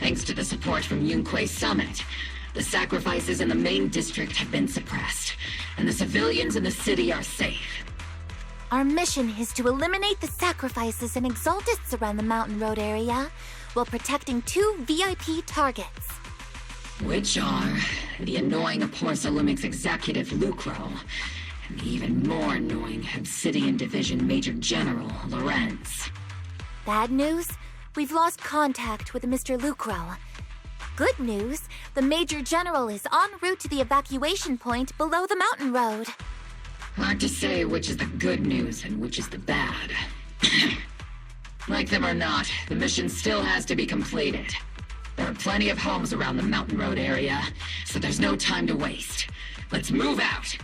Thanks to the support from Yunque's summit, the sacrifices in the main district have been suppressed, and the civilians in the city are safe. Our mission is to eliminate the sacrifices and exaltists around the Mountain Road area, while protecting 2 VIP targets. Which are the annoying Porcelumix executive Lucro, and the even more annoying Obsidian Division Major General Lorenz. Bad news? We've lost contact with Mr. Lucro. Good news, the Major General is en route to the evacuation point below the mountain road. Hard to say which is the good news and which is the bad. Like them or not, the mission still has to be completed. There are plenty of homes around the mountain road area, so there's no time to waste. Let's move out!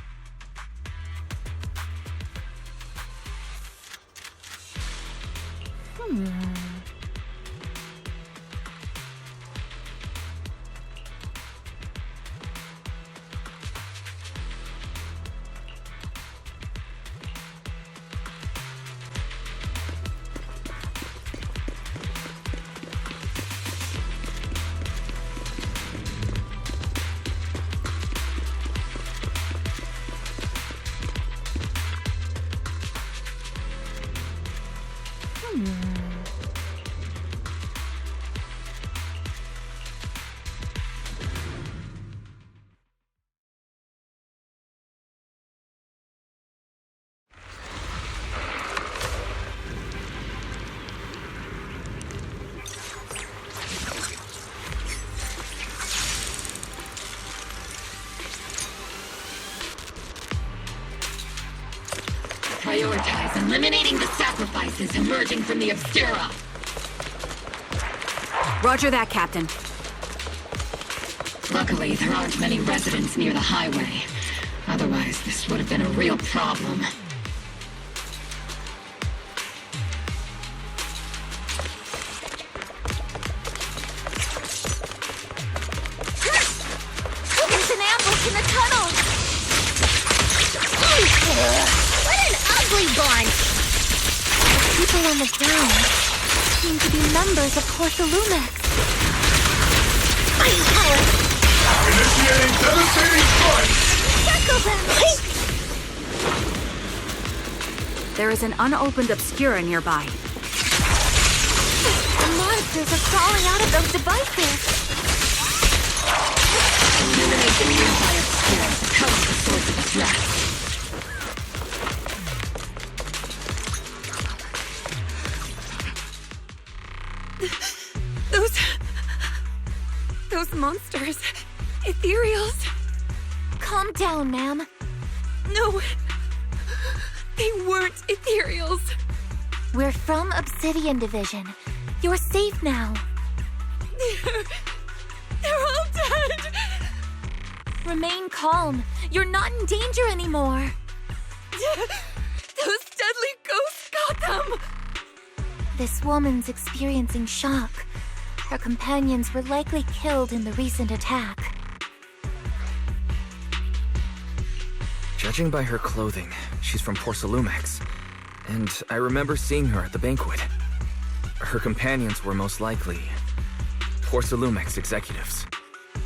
Prioritize eliminating the sacrifices emerging from the Obscura. Roger that, Captain. Luckily, there aren't many residents near the highway. Otherwise, this would have been a real problem. There's an ambush in the tunnel! What an ugly bunch! The people on the ground seem to be members of Porcelumix. Initiating devastating strike! Circle them! There is an unopened Obscura nearby. The monsters are crawling out of those devices! Eliminate the nearby Obscura to cut off the source of the threat. Those monsters. Ethereals. Calm down, ma'am. No. They weren't ethereals. We're from Obsidian Division. You're safe now. They're all dead. Remain calm. You're not in danger anymore. Those deadly ghosts got them. This woman's experiencing shock. Her companions were likely killed in the recent attack. Judging by her clothing, she's from Porcelumix. And I remember seeing her at the banquet. Her companions were most likely Porcelumix executives. Though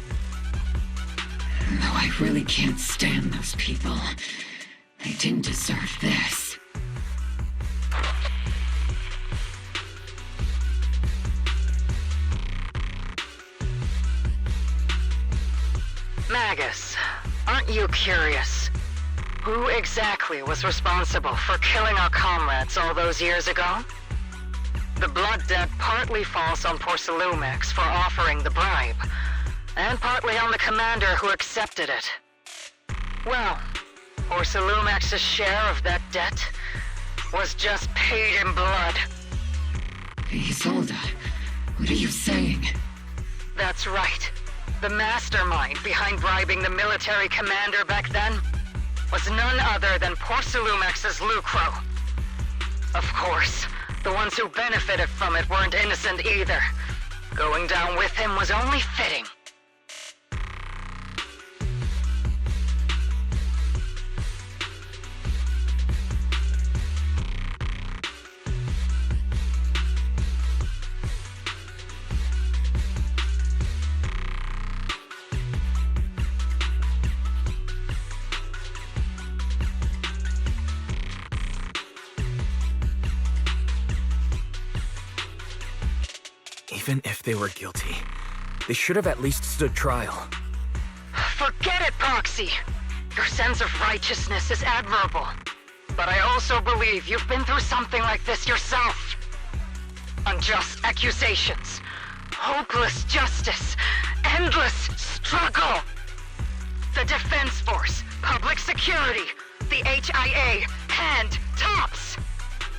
I really can't stand those people, they didn't deserve this. Magus, aren't you curious? Who exactly was responsible for killing our comrades all those years ago? The blood debt partly falls on Porcelumix for offering the bribe, and partly on the commander who accepted it. Well, Porcelumix's share of that debt was just paid in blood. Isolde, what are you saying? That's right. The mastermind behind bribing the military commander back then was none other than Porcelumix's Lucro. Of course, the ones who benefited from it weren't innocent either. Going down with him was only fitting. Even if they were guilty, they should have at least stood trial. Forget it, Proxy. Your sense of righteousness is admirable. But I also believe you've been through something like this yourself. Unjust accusations, hopeless justice, endless struggle. The Defense Force, public security, the HIA, and TOPS.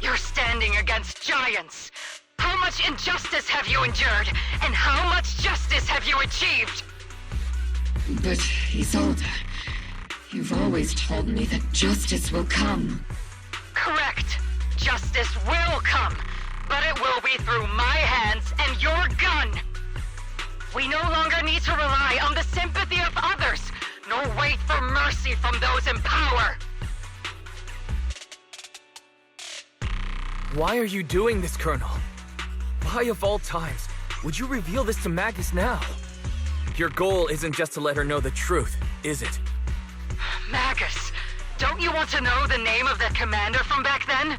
You're standing against giants. How much injustice have you endured, and how much justice have you achieved? But, Isolde, you've always told me that justice will come. Correct. Justice will come, but it will be through my hands and your gun. We no longer need to rely on the sympathy of others, nor wait for mercy from those in power. Why are you doing this, Colonel? Why of all times would you reveal this to Magus now? Your goal isn't just to let her know the truth, is it? Magus, don't you want to know the name of that commander from back then?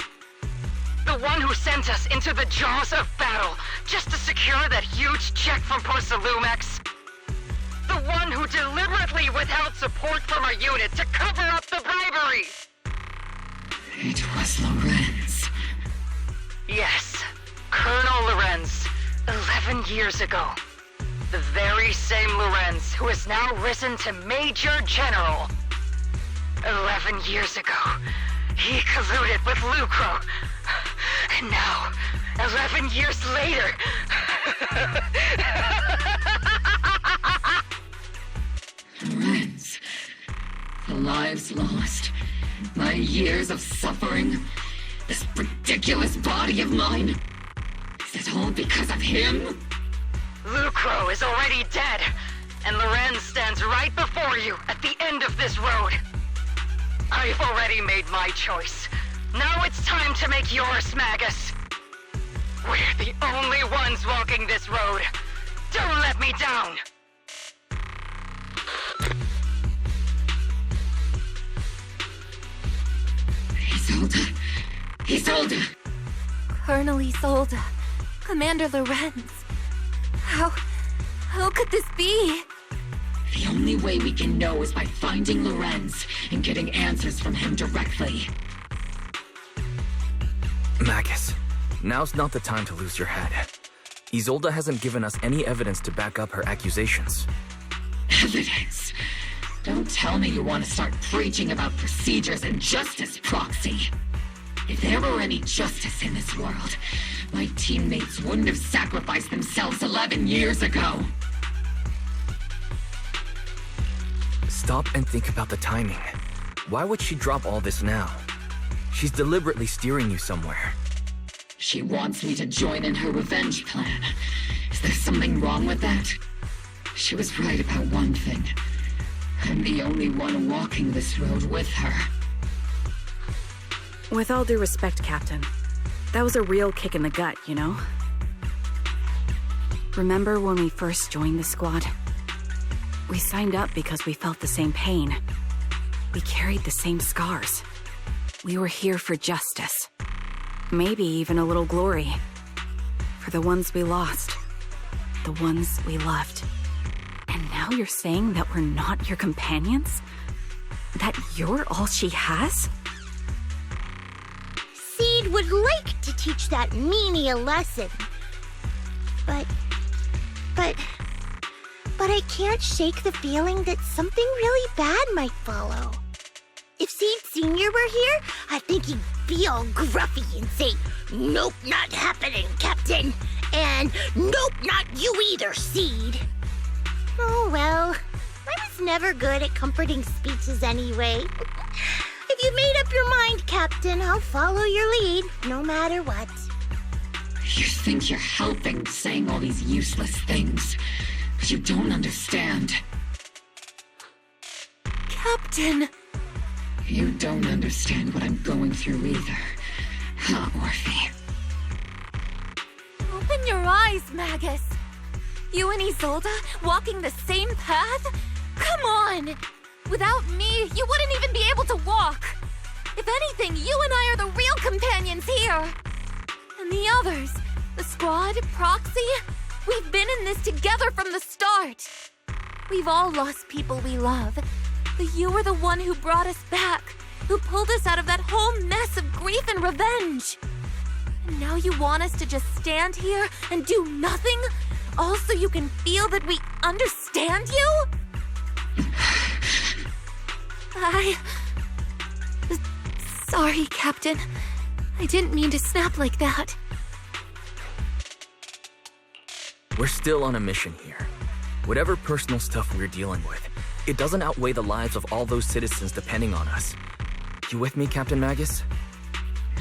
The one who sent us into the jaws of battle just to secure that huge check from Porsalumex? The one who deliberately withheld support from our unit to cover up the bribery? It was Lorenz. Yes, Colonel Lorenz, 11 years ago. The very same Lorenz who has now risen to Major General. 11 years ago, he colluded with Lucro. And now, 11 years later... Lorenz, the lives lost, my years of suffering, this ridiculous body of mine. Is it all because of him? Lucro is already dead, and Lorenz stands right before you at the end of this road. I've already made my choice. Now it's time to make yours, Magus. We're the only ones walking this road. Don't let me down. Isolde! Colonel Isolde, Commander Lorenz. How could this be? The only way we can know is by finding Lorenz and getting answers from him directly. Magus, now's not the time to lose your head. Isolde hasn't given us any evidence to back up her accusations. Evidence? Don't tell me you want to start preaching about procedures and justice, Proxy. If there were any justice in this world, my teammates wouldn't have sacrificed themselves 11 years ago. Stop and think about the timing. Why would she drop all this now? She's deliberately steering you somewhere. She wants me to join in her revenge plan. Is there something wrong with that? She was right about one thing. I'm the only one walking this road with her. With all due respect, Captain, that was a real kick in the gut, you know? Remember when we first joined the squad? We signed up because we felt the same pain. We carried the same scars. We were here for justice. Maybe even a little glory. For the ones we lost. The ones we loved. And now you're saying that we're not your companions? That you're all she has? Seed would like to teach that meanie a lesson. But I can't shake the feeling that something really bad might follow. If Seed Sr. were here, I think he'd be all gruffy and say, "Nope, not happening, Captain." And "Nope, not you either, Seed." Oh well, I was never good at comforting speeches anyway. If you made up your mind, Captain, I'll follow your lead, no matter what. You think you're helping saying all these useless things, but you don't understand. Captain! You don't understand what I'm going through either, huh, Orphe? Open your eyes, Magus! You and Isolde walking the same path? Come on! Without me, you wouldn't even be able to walk! If anything, you and I are the real companions here! And the others, the squad, Proxy, We've been in this together from the start. We've all lost people we love. But you were the one who brought us back, who pulled us out of that whole mess of grief and revenge. And now you want us to just stand here and do nothing? All so you can feel that we understand you? Sorry, Captain. I didn't mean to snap like that. We're still on a mission here. Whatever personal stuff we're dealing with, it doesn't outweigh the lives of all those citizens depending on us. You with me, Captain Magus?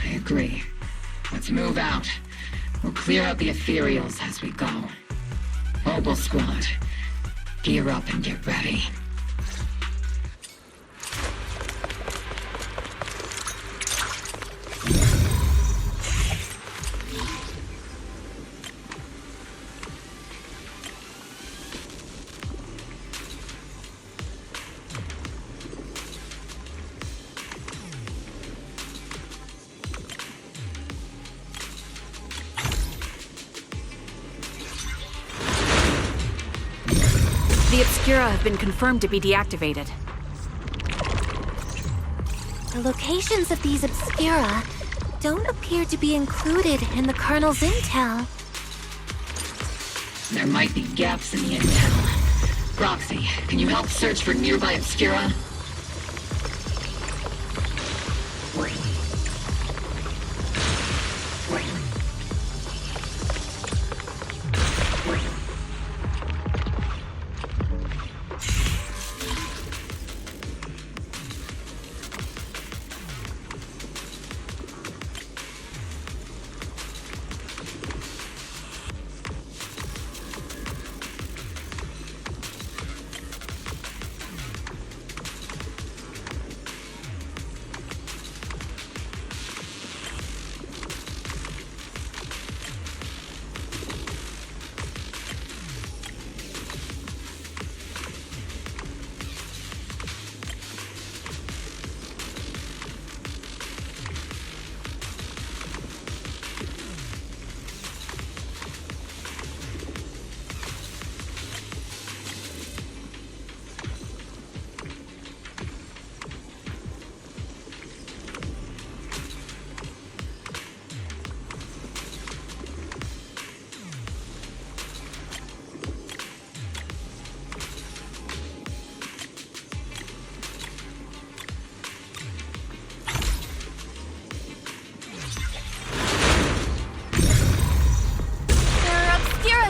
I agree. Let's move out. We'll clear out the ethereals as we go. Mobile squad, gear up and get ready. The Obscura have been confirmed to be deactivated. The locations of these Obscura don't appear to be included in the Colonel's intel. There might be gaps in the intel. Roxy, can you help search for nearby Obscura?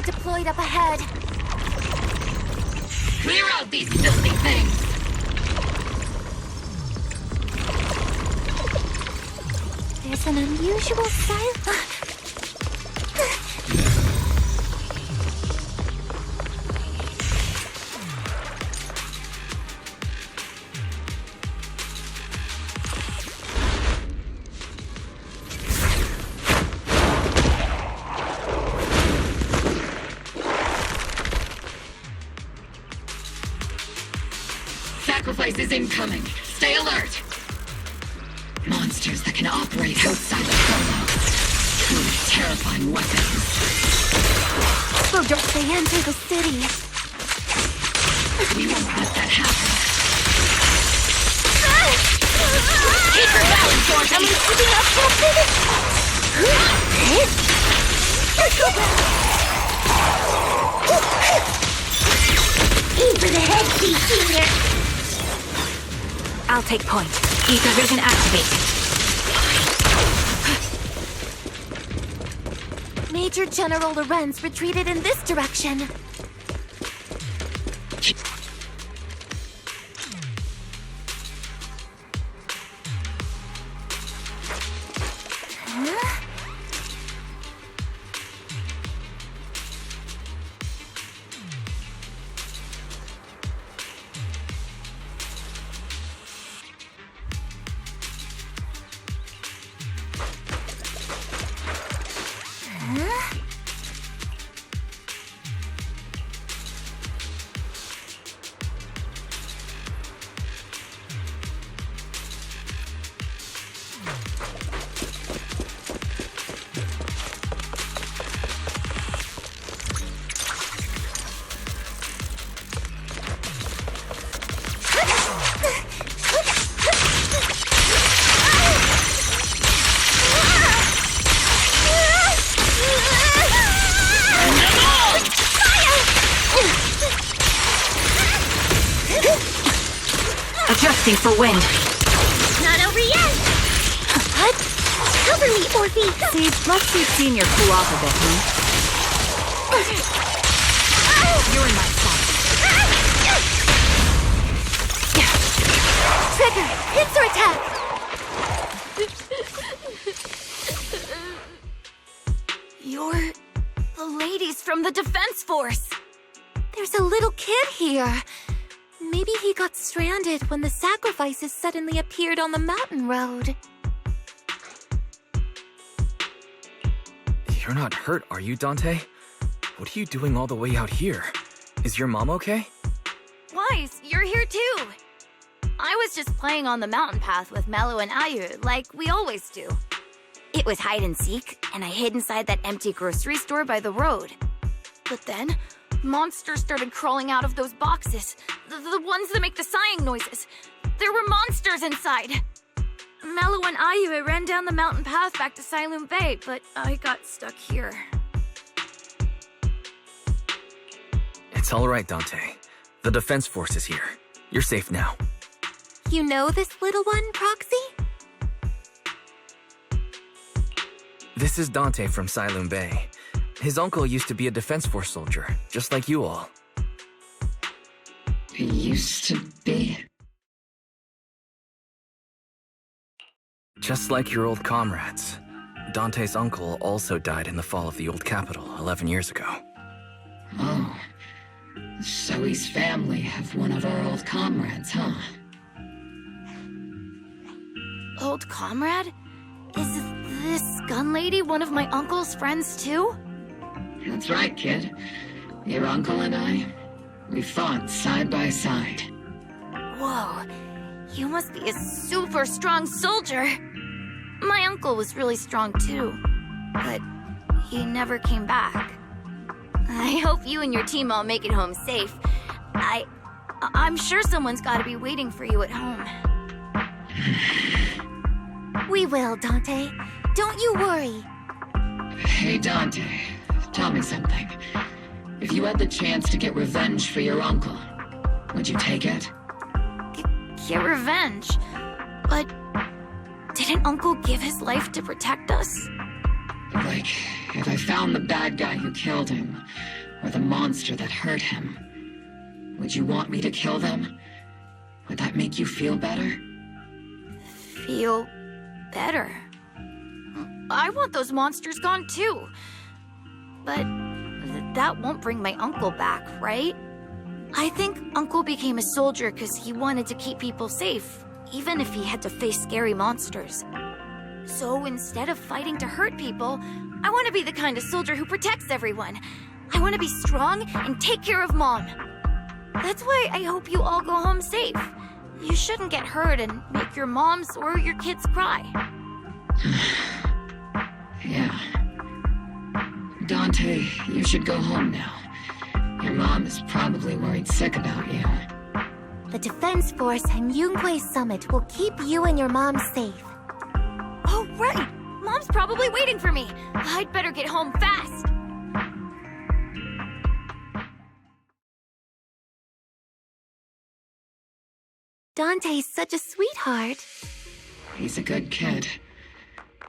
Deployed up ahead. Clear out these filthy things! There's an unusual silence. Sacrifice is incoming. Stay alert. Monsters that can operate outside the Chrono. Truly terrifying weapons. So just they enter the city. We won't let that happen. Keep your balance, George. Am I keeping up, Aim for the head, Senior. I'll take point. Ether vision activated. Major General Lorenz retreated in this direction. Bracing for wind. Not over yet! What? Cover me, Orphe! See, let's see Senior cool off a bit, huh? You're in my sight. Trigger! Pincer attack! You're the ladies from the Defense Force. There's a little kid here. Maybe he got stranded when the sacrifices suddenly appeared on the mountain road. You're not hurt, are you, Dante? What are you doing all the way out here? Is your mom okay? Wise, you're here too. I was just playing on the mountain path with Mello and Ayu, like we always do. It was hide and seek, and I hid inside that empty grocery store by the road. But then, monsters started crawling out of those boxes. The ones that make the sighing noises. There were monsters inside. Mello and Ayu ran down the mountain path back to Silent Bay, but I got stuck here. It's all right, Dante. The Defense Force is here. You're safe now. You know this little one, Proxy? This is Dante from Silent Bay. His uncle used to be a Defense Force soldier, just like you all. Used to be? Just like your old comrades. Dante's uncle also died in the fall of the old capital 11 years ago. Oh. Zoe's family have one of our old comrades, huh? Old comrade? Is this gun lady one of my uncle's friends too? That's right, kid. Your uncle and I, we fought side by side. Whoa, you must be a super strong soldier. My uncle was really strong too, but he never came back. I hope you and your team all make it home safe. I'm sure someone's gotta be waiting for you at home. We will, Dante. Don't you worry. Hey, Dante, tell me something. If you had the chance to get revenge for your uncle, would you take it? Get revenge? But didn't Uncle give his life to protect us? Like, if I found the bad guy who killed him, or the monster that hurt him, would you want me to kill them? Would that make you feel better? Feel better? I want those monsters gone too. But that won't bring my uncle back, right? I think Uncle became a soldier because he wanted to keep people safe, even if he had to face scary monsters. So instead of fighting to hurt people, I want to be the kind of soldier who protects everyone. I want to be strong and take care of Mom. That's why I hope you all go home safe. You shouldn't get hurt and make your moms or your kids cry. Yeah. Dante, you should go home now. Your mom is probably worried sick about you. The Defense Force and Yunque Summit will keep you and your mom safe. Oh, right! Mom's probably waiting for me. I'd better get home fast. Dante's such a sweetheart. He's a good kid.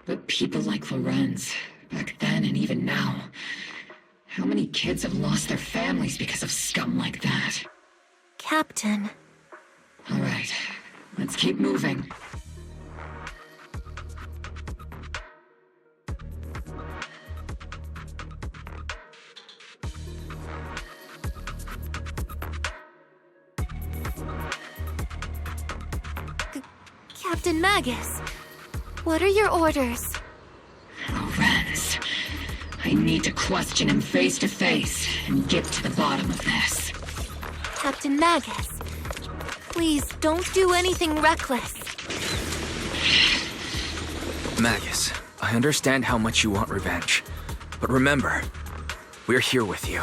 But people like Lorenz, back then and even now, how many kids have lost their families because of scum like that? Captain. All right, let's keep moving. Captain Magus, what are your orders? Lorenz, I need to question him face to face and get to the bottom of this. Captain Magus, please don't do anything reckless. Magus, I understand how much you want revenge. But remember, we're here with you.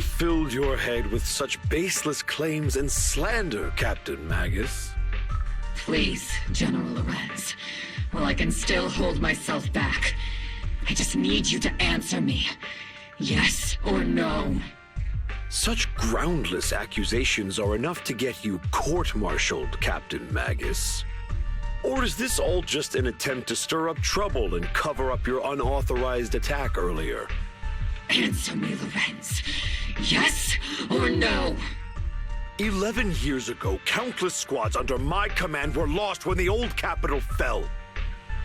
filled your head with such baseless claims and slander, Captain Magus? Please, General Lorenz. While I can still hold myself back, I just need you to answer me. Yes or no? Such groundless accusations are enough to get you court-martialed, Captain Magus. Or is this all just an attempt to stir up trouble and cover up your unauthorized attack earlier? Answer me, Lorenz. Yes or no? 11 years ago, countless squads under my command were lost when the old capital fell.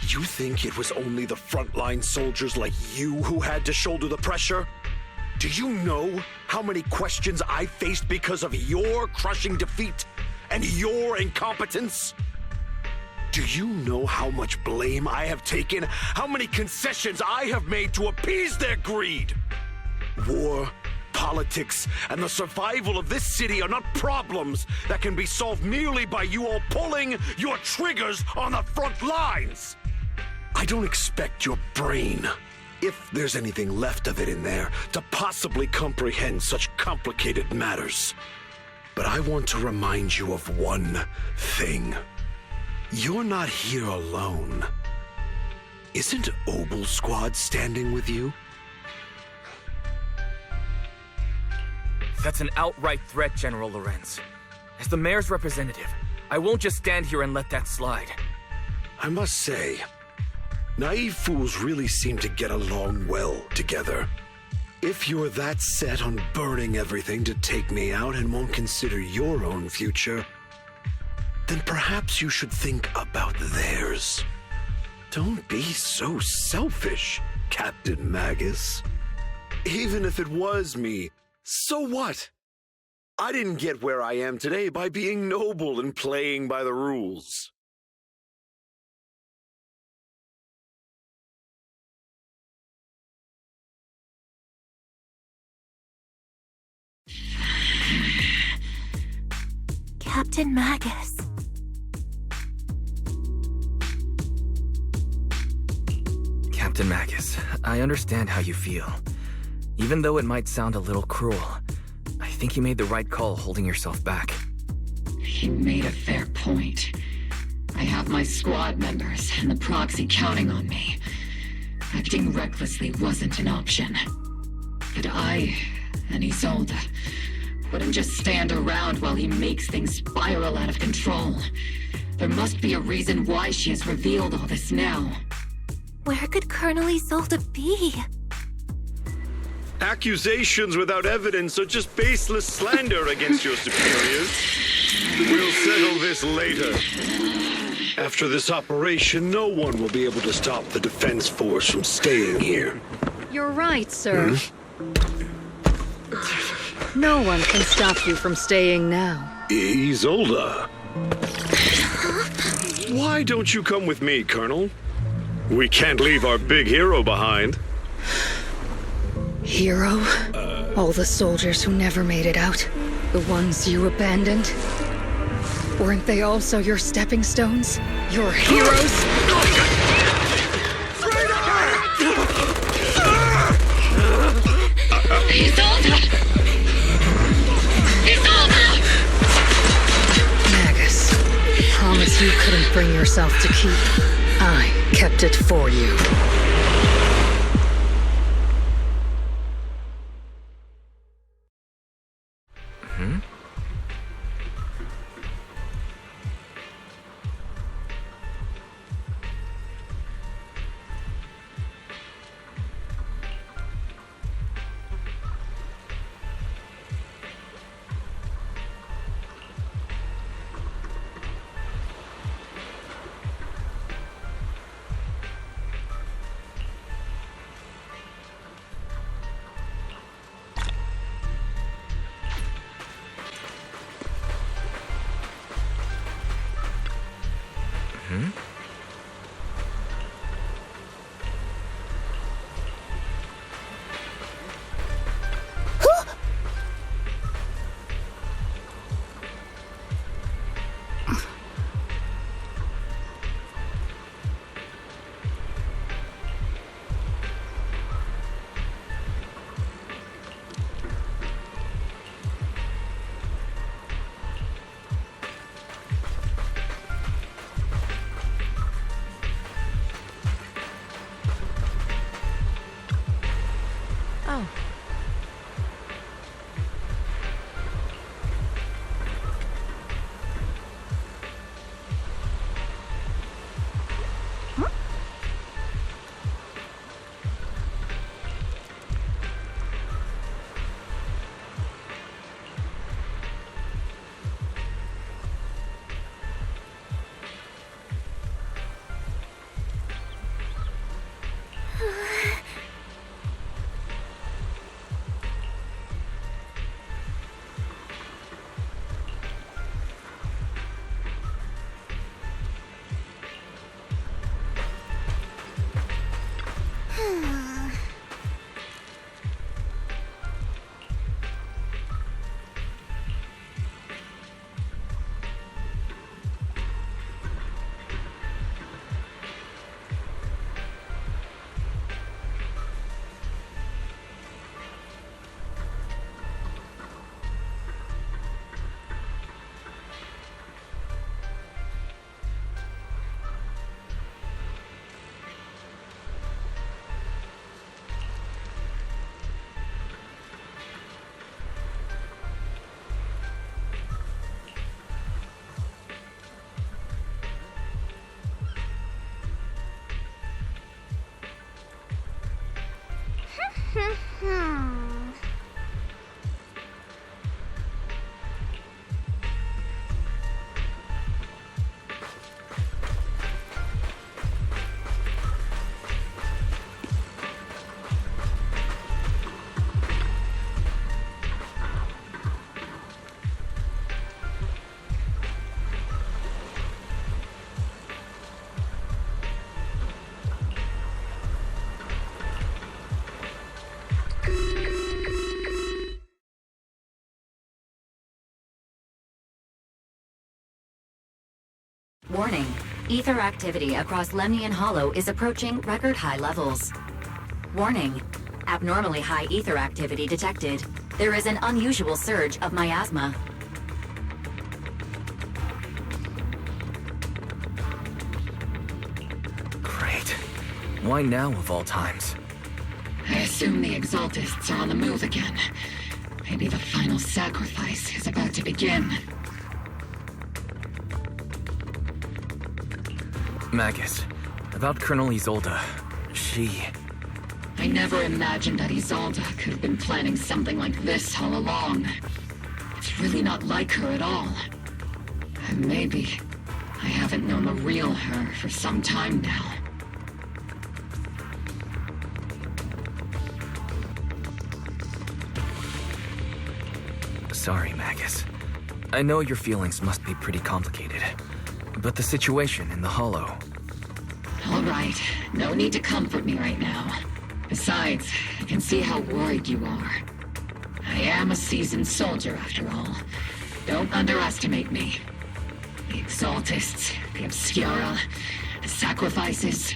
You think it was only the frontline soldiers like you who had to shoulder the pressure? Do you know how many questions I faced because of your crushing defeat and your incompetence? Do you know how much blame I have taken? How many concessions I have made to appease their greed? War, politics, and the survival of this city are not problems that can be solved merely by you all pulling your triggers on the front lines. I don't expect your brain, if there's anything left of it in there, to possibly comprehend such complicated matters. But I want to remind you of one thing. You're not here alone. Isn't Obel Squad standing with you? That's an outright threat, General Lorenz. As the mayor's representative, I won't just stand here and let that slide. I must say, naive fools really seem to get along well together. If you're that set on burning everything to take me out and won't consider your own future, then perhaps you should think about theirs. Don't be so selfish, Captain Magus. Even if it was me, so what? I didn't get where I am today by being noble and playing by the rules. Captain Magus. Captain Magus, I understand how you feel. Even though it might sound a little cruel, I think you made the right call holding yourself back. He made a fair point. I have my squad members and the proxy counting on me. Acting recklessly wasn't an option. But I and Isolde wouldn't just stand around while he makes things spiral out of control. There must be a reason why she has revealed all this now. Where could Colonel Isolde be? Accusations without evidence are just baseless slander against your superiors. We'll settle this later. After this operation, no one will be able to stop the defense force from staying here. You're right, sir. No one can stop you from staying now. Isolde. Why don't you come with me, Colonel? We can't leave our big hero behind. Hero? All the soldiers who never made it out? The ones you abandoned? Weren't they also your stepping stones? Your heroes? Isolde! Isolde! Magus, promise you couldn't bring yourself to keep. I kept it for you. now. Warning. Ether activity across Lemnian Hollow is approaching record high levels. Warning. Abnormally high ether activity detected. There is an unusual surge of miasma. Great. Why now of all times? I assume the Exaltists are on the move again. Maybe the final sacrifice is about to begin. Magus, about Colonel Isolde. I never imagined that Isolde could have been planning something like this all along. It's really not like her at all. And maybe I haven't known the real her for some time now. Sorry, Magus. I know your feelings must be pretty complicated. But the situation in the Hollow... All right, no need to comfort me right now. Besides, I can see how worried you are. I am a seasoned soldier, after all. Don't underestimate me. The Exaltists, the Obscura, the sacrifices,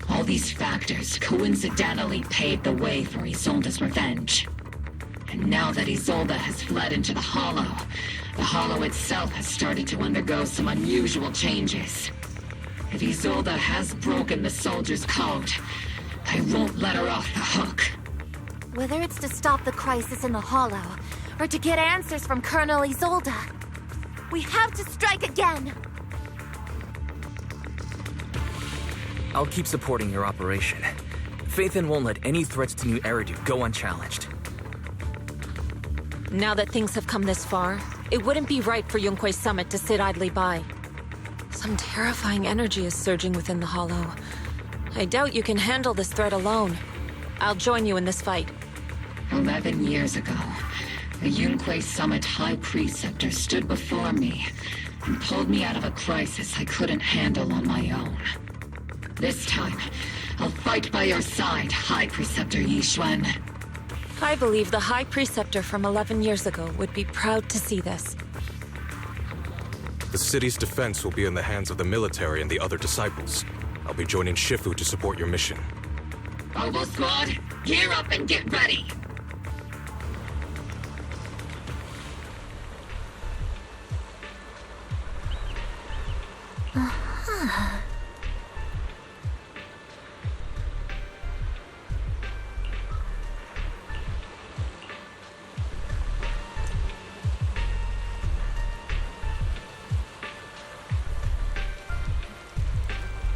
all these factors coincidentally paved the way for Isolde's revenge. And now that Isolde has fled into the Hollow itself has started to undergo some unusual changes. If Isolde has broken the soldier's code, I won't let her off the hook. Whether it's to stop the crisis in the Hollow, or to get answers from Colonel Isolde, we have to strike again! I'll keep supporting your operation. Phaethon won't let any threats to New Eridu go unchallenged. Now that things have come this far, it wouldn't be right for Yunque's summit to sit idly by. Some terrifying energy is surging within the Hollow. I doubt you can handle this threat alone. I'll join you in this fight. 11 years ago, the Yunque Summit High Preceptor stood before me and pulled me out of a crisis I couldn't handle on my own. This time, I'll fight by your side, High Preceptor Yixuan. I believe the High Preceptor from 11 years ago would be proud to see this. The city's defense will be in the hands of the military and the other disciples. I'll be joining Shifu to support your mission. Mobile Squad, gear up and get ready! Huh.